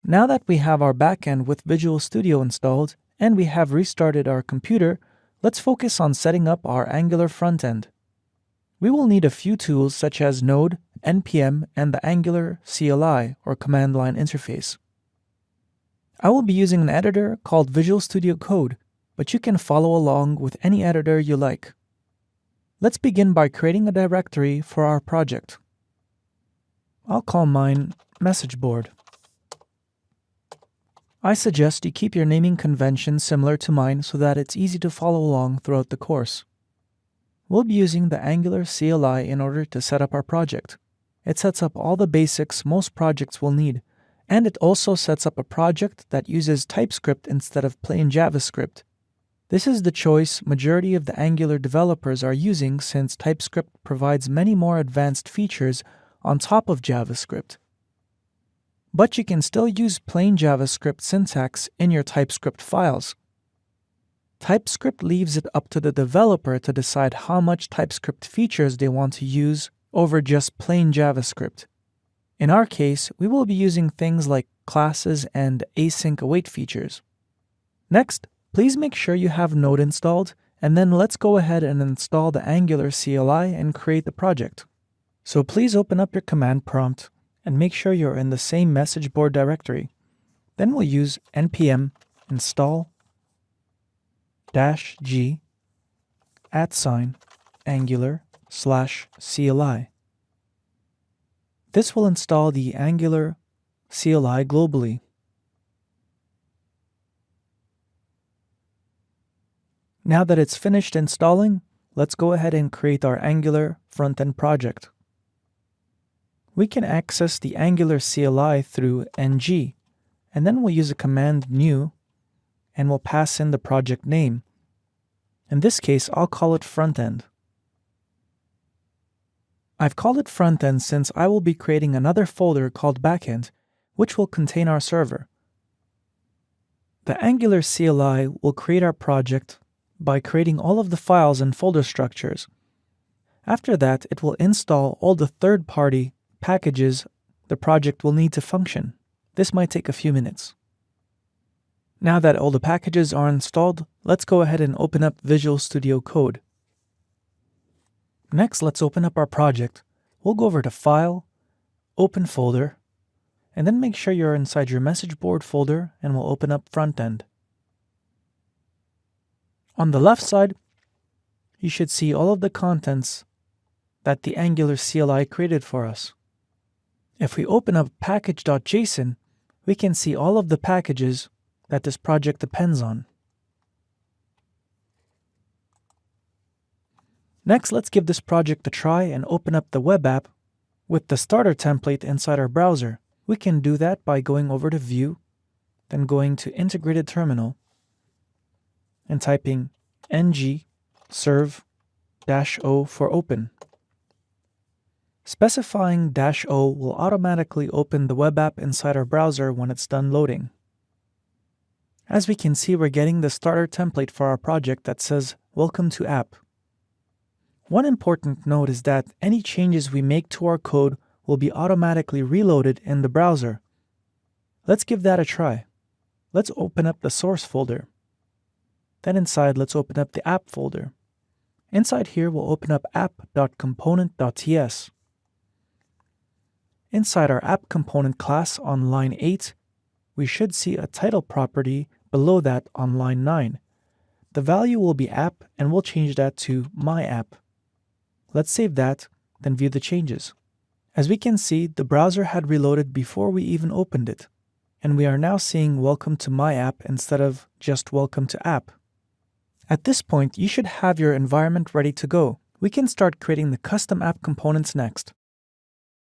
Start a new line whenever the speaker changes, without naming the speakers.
Now that we have our backend with Visual Studio installed and we have restarted our computer, let's focus on setting up our Angular frontend. We will need a few tools such as Node, NPM, and the Angular CLI or command line interface. I will be using an editor called Visual Studio Code, but you can follow along with any editor you like. Let's begin by creating a directory for our project. I'll call mine Message Board. I suggest you keep your naming convention similar to mine so that it's easy to follow along throughout the course. We'll be using the Angular CLI in order to set up our project. It sets up all the basics most projects will need, and it also sets up a project that uses TypeScript instead of plain JavaScript. This is the choice majority of the Angular developers are using since TypeScript provides many more advanced features on top of JavaScript. But you can still use plain JavaScript syntax in your TypeScript files. TypeScript leaves it up to the developer to decide how much TypeScript features they want to use over just plain JavaScript. In our case, we will be using things like classes and async await features. Next, please make sure you have Node installed, and then let's go ahead and install the Angular CLI and create the project. So please open up your command prompt and make sure you're in the same message board directory. Then we'll use npm install -g @angular/CLI. This will install the Angular CLI globally. Now that it's finished installing, let's go ahead and create our Angular front-end project. We can access the Angular CLI through ng, and then we'll use a command new, and we'll pass in the project name. In this case, I'll call it frontend. I've called it frontend since I will be creating another folder called backend, which will contain our server. The Angular CLI will create our project by creating all of the files and folder structures. After that, it will install all the third-party packages the project will need to function. This might take a few minutes. Now that all the packages are installed, let's go ahead and open up Visual Studio Code. Next, let's open up our project. We'll go over to File, Open Folder, and then make sure you're inside your message board folder, and we'll open up Frontend. On the left side, you should see all of the contents that the Angular CLI created for us. If we open up package.json, we can see all of the packages that this project depends on. Next, let's give this project a try and open up the web app with the starter template inside our browser. We can do that by going over to View, then going to Integrated Terminal, and typing ng serve-o for open. Specifying -o will automatically open the web app inside our browser when it's done loading. As we can see, we're getting the starter template for our project that says, Welcome to app. One important note is that any changes we make to our code will be automatically reloaded in the browser. Let's give that a try. Let's open up the source folder. Then inside, let's open up the app folder. Inside here, we'll open up app.component.ts. Inside our app component class on line 8, we should see a title property below that on line 9. The value will be app, and we'll change that to my app. Let's save that, then view the changes. As we can see, the browser had reloaded before we even opened it, and we are now seeing Welcome to my app instead of just Welcome to app. At this point, you should have your environment ready to go. We can start creating the custom app components next.